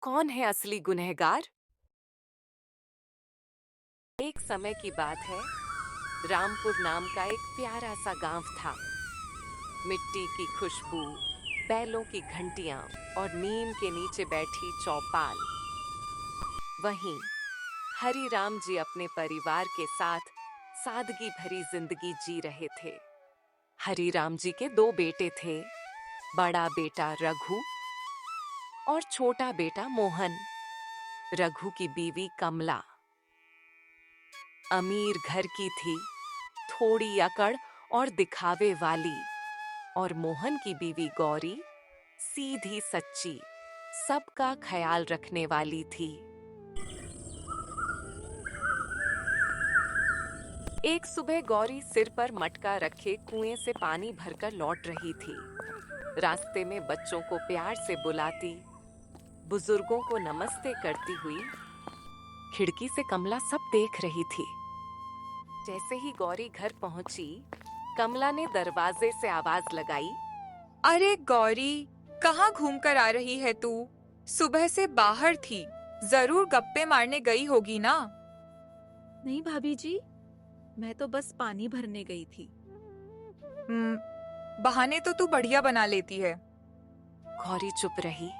कौन है असली गुनहगार? एक समय की बात है, रामपुर नाम का एक प्यारा सा गांव था। मिट्टी की खुशबू, बैलों की घंटियां और नीम के नीचे बैठी चौपाल। वहीं हरी राम जी अपने परिवार के साथ सादगी भरी जिंदगी जी रहे थे। हरी राम जी के दो बेटे थे, बड़ा बेटा रघु और छोटा बेटा मोहन। रघु की बीवी कमला अमीर घर की थी, थोड़ी अकड़ और दिखावे वाली, और मोहन की बीवी गौरी सीधी सच्ची, सबका ख्याल रखने वाली थी। एक सुबह गौरी सिर पर मटका रखे कुएं से पानी भरकर लौट रही थी। रास्ते में बच्चों को प्यार से बुलाती, बुजुर्गों को नमस्ते करती हुई खिड़की से कमला सब देख रही थी। जैसे ही गौरी घर पहुंची, कमला ने दरवाजे से आवाज लगाई, अरे गौरी, कहाँ घूम कर आ रही है तू? सुबह से बाहर थी, जरूर गप्पे मारने गई होगी ना? नहीं भाभी जी, मैं तो बस पानी भरने गई थी। बहाने तो तू बढ़िया बना लेती है। गौरी चुप रही।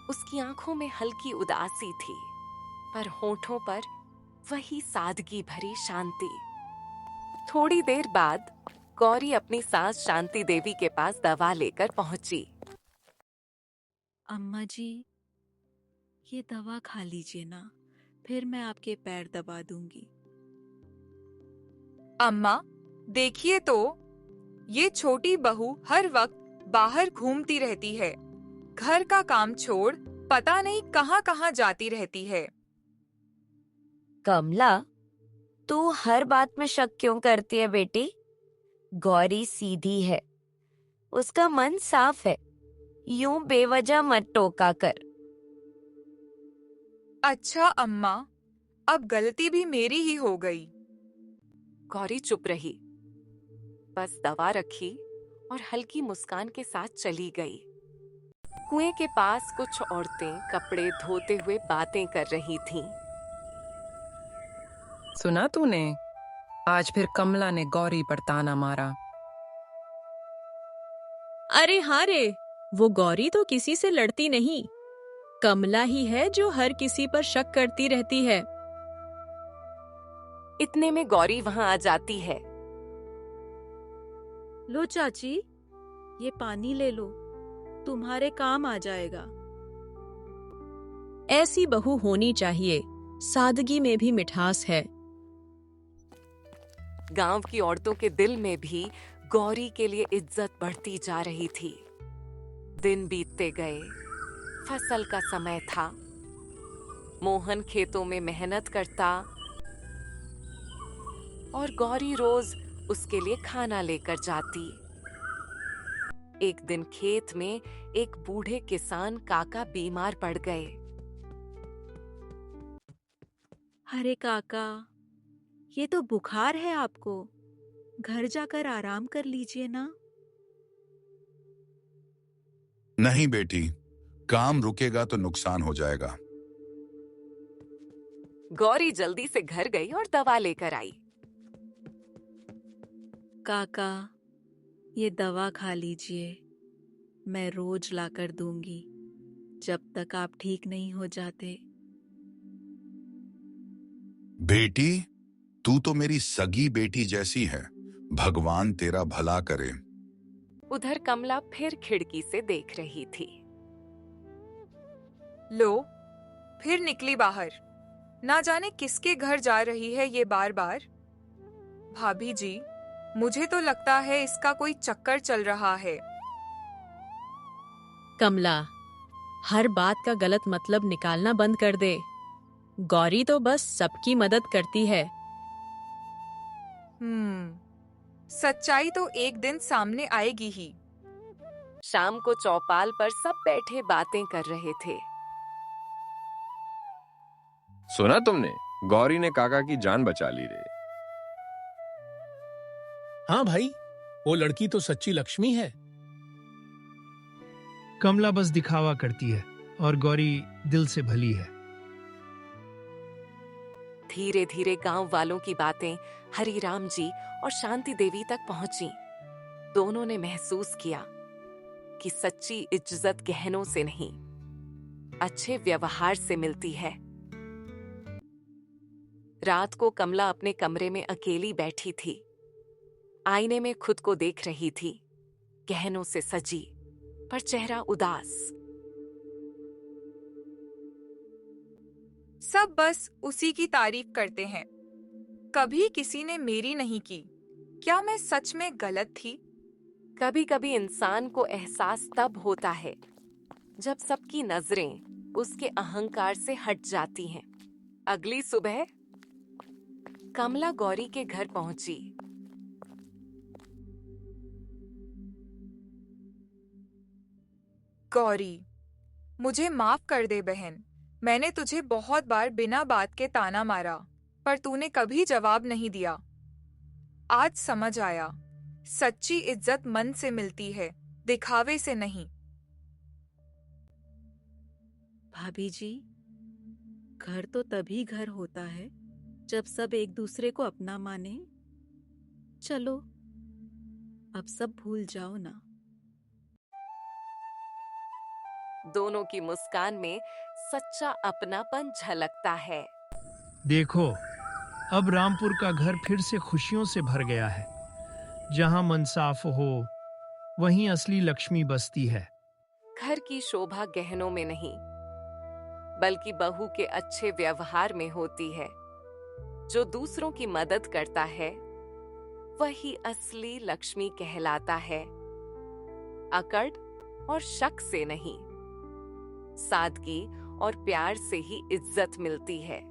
उसकी आंखों में हल्की उदासी थी, पर होठों पर वही सादगी भरी शांति। थोड़ी देर बाद गौरी अपनी सास शांति देवी के पास दवा लेकर पहुंची। अम्मा जी, ये दवा खा लीजिए ना, फिर मैं आपके पैर दबा दूंगी। अम्मा, देखिए तो, ये छोटी बहू हर वक्त बाहर घूमती रहती है। घर का काम छोड़ पता नहीं कहाँ कहाँ जाती रहती है। कमला, तू हर बात में शक क्यों करती है बेटी? गौरी सीधी है, उसका मन साफ है, यूं बेवजह मत टोका कर। अच्छा अम्मा, अब गलती भी मेरी ही हो गई। गौरी चुप रही, बस दवा रखी और हल्की मुस्कान के साथ चली गई। कुएं के पास कुछ औरतें कपड़े धोते हुए बातें कर रही थीं। सुना तूने? आज फिर कमला ने गौरी पर ताना मारा। अरे हाँ रे, वो गौरी तो किसी से लड़ती नहीं, कमला ही है जो हर किसी पर शक करती रहती है। इतने में गौरी वहां आ जाती है। लो चाची, ये पानी ले लो, तुम्हारे काम आ जाएगा। ऐसी बहू होनी चाहिए, सादगी में भी मिठास है। गांव की औरतों के दिल में भी गौरी के लिए इज्जत बढ़ती जा रही थी। दिन बीतते गए, फसल का समय था। मोहन खेतों में मेहनत करता और गौरी रोज उसके लिए खाना लेकर जाती। एक दिन खेत में एक बूढ़े किसान काका बीमार पड़ गए। अरे काका, ये तो बुखार है आपको, घर जाकर आराम कर लीजिए ना। नहीं बेटी, काम रुकेगा तो नुकसान हो जाएगा। गौरी जल्दी से घर गई और दवा लेकर आई। काका, ये दवा खा लीजिए, मैं रोज लाकर दूंगी जब तक आप ठीक नहीं हो जाते। बेटी, तू तो मेरी सगी बेटी जैसी है, भगवान तेरा भला करे। उधर कमला फिर खिड़की से देख रही थी। लो, फिर निकली बाहर। ना जाने किसके घर जा रही है ये बार बार। भाभी जी, मुझे तो लगता है इसका कोई चक्कर चल रहा है। कमला, हर बात का गलत मतलब निकालना बंद कर दे। गौरी तो बस सबकी मदद करती है। सच्चाई तो एक दिन सामने आएगी ही। शाम को चौपाल पर सब बैठे बातें कर रहे थे। सुना तुमने? गौरी ने काका की जान बचा ली रे। हाँ भाई, वो लड़की तो सच्ची लक्ष्मी है। कमला बस दिखावा करती है और गौरी दिल से भली है। धीरे धीरे गांव वालों की बातें हरिराम जी और शांति देवी तक पहुंची। दोनों ने महसूस किया कि सच्ची इज्जत गहनों से नहीं, अच्छे व्यवहार से मिलती है। रात को कमला अपने कमरे में अकेली बैठी थी। आईने में खुद को देख रही थी, गहनों से सजी पर चेहरा उदास। सब बस उसी की तारीफ करते हैं, कभी किसी ने मेरी नहीं की। क्या मैं सच में गलत थी? कभी कभी इंसान को एहसास तब होता है जब सबकी नजरें उसके अहंकार से हट जाती हैं। अगली सुबह कमला गौरी के घर पहुंची। गौरी, मुझे माफ कर दे बहन। मैंने तुझे बहुत बार बिना बात के ताना मारा, पर तूने कभी जवाब नहीं दिया। आज समझ आया, सच्ची इज्जत मन से मिलती है, दिखावे से नहीं। भाभी जी, घर तो तभी घर होता है जब सब एक दूसरे को अपना माने। चलो, अब सब भूल जाओ ना। दोनों की मुस्कान में सच्चा अपनापन झलकता है। देखो, अब रामपुर का घर फिर से खुशियों से भर गया है। जहां मन साफ हो, वहीं असली लक्ष्मी बसती है। घर की शोभा गहनों में नहीं, बल्कि बहू के अच्छे व्यवहार में होती है। जो दूसरों की मदद करता है, वही असली लक्ष्मी कहलाता है। अकड़ और शक से नहीं, सादगी और प्यार से ही इज्जत मिलती है।